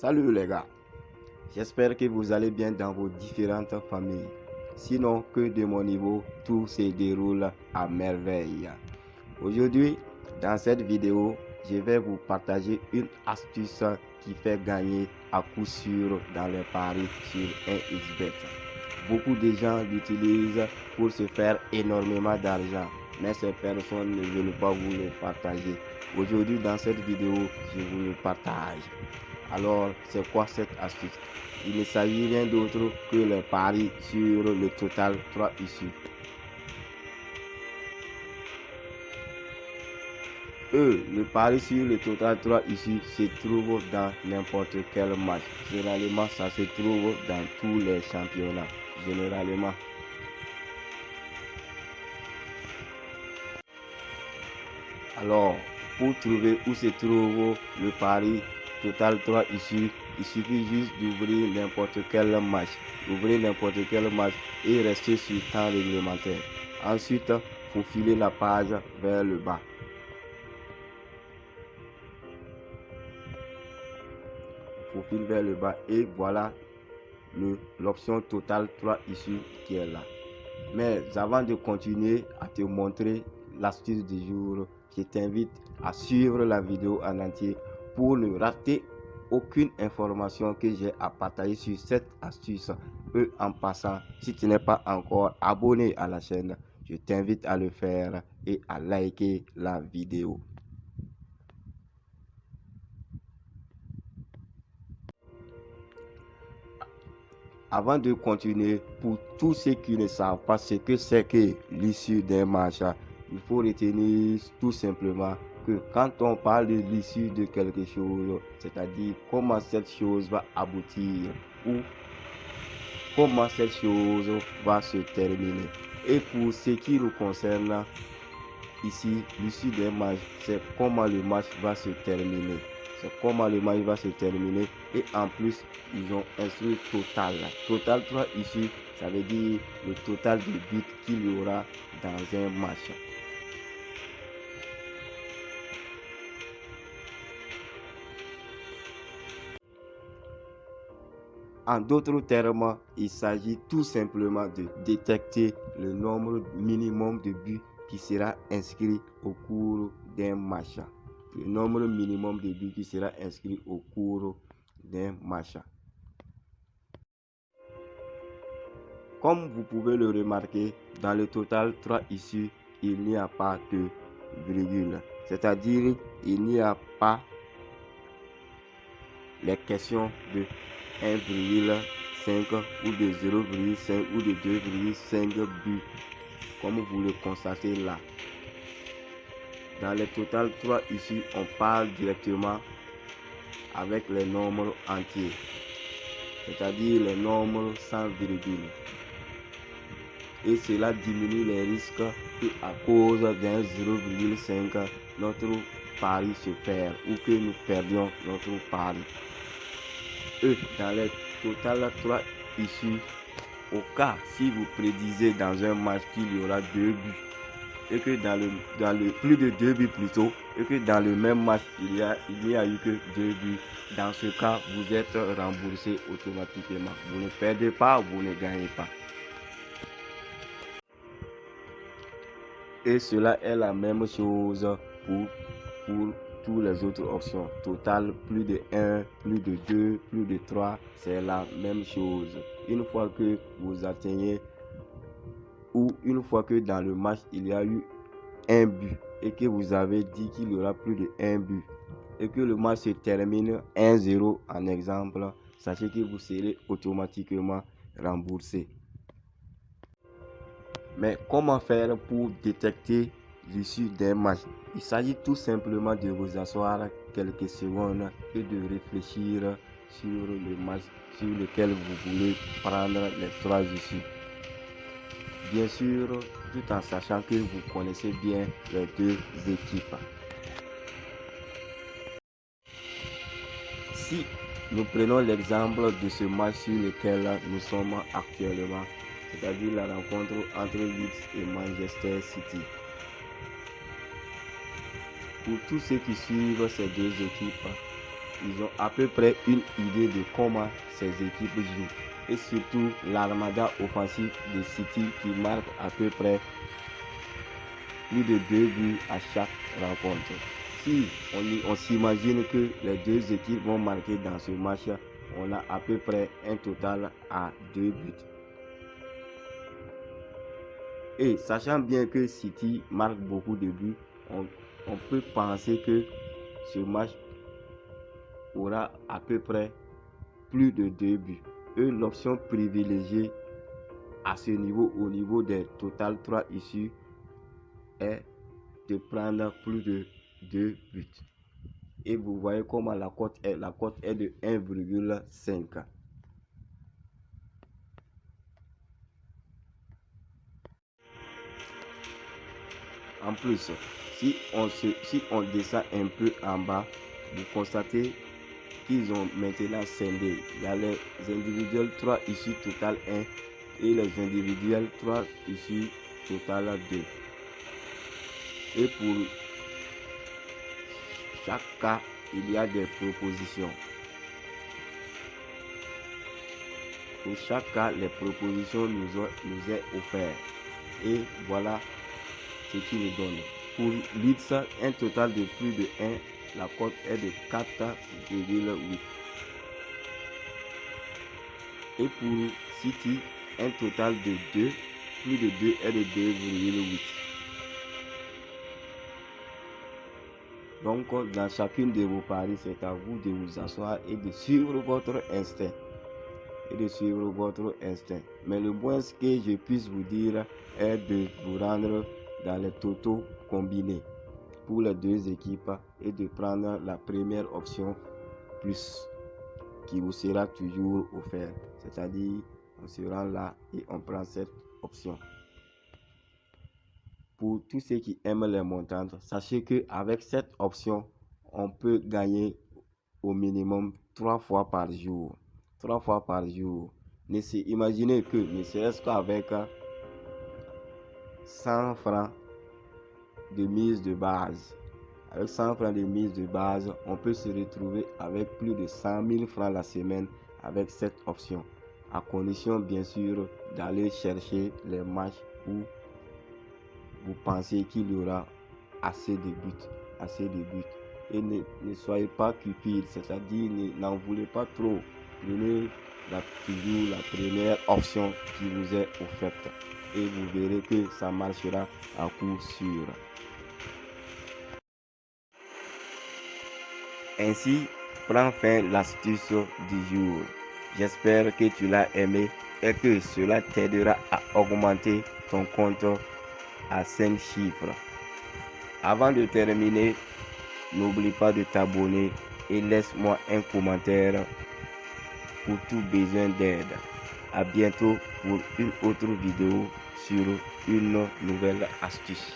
Salut les gars, j'espère que vous allez bien dans vos différentes familles. Sinon que de mon niveau, tout se déroule à merveille. Aujourd'hui, dans cette vidéo, je vais vous partager une astuce qui fait gagner à coup sûr dans les paris sur 1xBet. Beaucoup de gens l'utilisent pour se faire énormément d'argent, mais ces personnes ne veulent pas vous le partager. Aujourd'hui, dans cette vidéo, je vous le partage. Alors, c'est quoi cette astuce? Il ne s'agit rien d'autre que le pari sur le total 3 issues. Le pari sur le total 3 issues se trouve dans n'importe quel match. Généralement, ça se trouve dans tous les championnats. Généralement. Alors, pour trouver où se trouve le pari total 3 issues, il suffit juste d'ouvrir n'importe quel match. Ouvrir n'importe quel match et rester sur temps réglementaire. Ensuite, faufiler la page vers le bas. Faufile vers le bas et voilà l'option total 3 issues qui est là. Mais avant de continuer à te montrer l'astuce du jour, je t'invite à suivre la vidéo en entier pour ne rater aucune information que j'ai à partager sur cette astuce. Et en passant, si tu n'es pas encore abonné à la chaîne, je t'invite à le faire et à liker la vidéo. Avant de continuer, pour tous ceux qui ne savent pas ce que c'est que l'issue d'un match, il faut retenir tout simplement que quand on parle de l'issue de quelque chose, c'est-à-dire comment cette chose va aboutir ou comment cette chose va se terminer. Et pour ce qui nous concerne, ici, l'issue d'un match, c'est comment le match va se terminer. C'est comment le match va se terminer. Et en plus, ils ont inscrit total. Total 3 ici, ça veut dire le total de buts qu'il y aura dans un match. En d'autres termes, il s'agit tout simplement de détecter le nombre minimum de buts qui sera inscrit au cours d'un match. Le nombre minimum de buts qui sera inscrit au cours d'un match. Comme vous pouvez le remarquer, dans le total 3 issues, il n'y a pas de virgule. C'est-à-dire, il n'y a pas les questions de 1,5 ou de 0,5 ou de 2,5 buts, comme vous le constatez là. Dans le total 3 ici, on parle directement avec les nombres entiers, c'est-à-dire les nombres sans virgule. Et cela diminue les risques que à cause d'un 0,5 notre pari se perd ou que nous perdions notre pari. Et dans les total 3 issues, au cas si vous prédisez dans un match qu'il y aura 2 buts et que dans le plus de 2 buts plutôt, et que dans le même match il n'y a eu que 2 buts, dans ce cas vous êtes remboursé automatiquement. Vous ne perdez pas, vous ne gagnez pas. Et cela est la même chose pour toutes les autres options. Total, plus de 1, plus de 2, plus de 3, c'est la même chose. Une fois que vous atteignez ou une fois que dans le match il y a eu un but et que vous avez dit qu'il y aura plus de 1 but et que le match se termine 1-0 en exemple, sachez que vous serez automatiquement remboursé. Mais comment faire pour détecter l'issue d'un match? Il s'agit tout simplement de vous asseoir quelques secondes et de réfléchir sur le match sur lequel vous voulez prendre les 3 issues. Bien sûr, tout en sachant que vous connaissez bien les deux équipes. Si nous prenons l'exemple de ce match sur lequel nous sommes actuellement, c'est-à-dire la rencontre entre Leeds et Manchester City. Pour tous ceux qui suivent ces deux équipes, ils ont à peu près une idée de comment ces équipes jouent. Et surtout l'armada offensive de City qui marque à peu près plus de 2 buts à chaque rencontre. Si on s'imagine que les deux équipes vont marquer dans ce match, on a à peu près un total à 2 buts. Et sachant bien que City marque beaucoup de buts, on peut penser que ce match aura à peu près plus de 2 buts. Et l'option privilégiée à ce niveau, au niveau des total 3 issus, est de prendre plus de 2 buts. Et vous voyez comment la cote est de 1,5. En plus, si on descend un peu en bas, vous constatez qu'ils ont maintenant scindé. Il y a les individuels 3 issus total 1 et les individuels 3 issus total 2. Et pour chaque cas, il y a des propositions. Pour chaque cas, les propositions nous est offert. Et voilà ce qui nous donne. Pour Leeds, un total de plus de 1, la cote est de 4,8. Et pour City, un total de 2, plus de 2 est de 2,8. Donc, dans chacune de vos paris, c'est à vous de vous asseoir et de suivre votre instinct. Mais le moins que je puisse vous dire est de vous rendre dans les totaux combinés pour les deux équipes et de prendre la première option plus qui vous sera toujours offerte. C'est-à-dire, on se rend là et on prend cette option. Pour tous ceux qui aiment les montantes, sachez qu'avec cette option, on peut gagner au minimum 3 fois par jour. 3 fois par jour. Imaginez que, ne serait-ce qu'avec 100 francs de mise de base. Avec 100 francs de mise de base, on peut se retrouver avec plus de 100 000 francs la semaine avec cette option. À condition, bien sûr, d'aller chercher les matchs où vous pensez qu'il y aura assez de buts. Et ne soyez pas cupide, c'est-à-dire n'en voulez pas trop. Prenez toujours la première option qui vous est offerte et vous verrez que ça marchera à coup sûr. Ainsi prend fin l'astuce du jour. J'espère que tu l'as aimé et que cela t'aidera à augmenter ton compte à 5 chiffres. Avant de terminer, n'oublie pas de t'abonner et laisse-moi un commentaire pour tout besoin d'aide. À bientôt pour une autre vidéo sur une nouvelle astuce.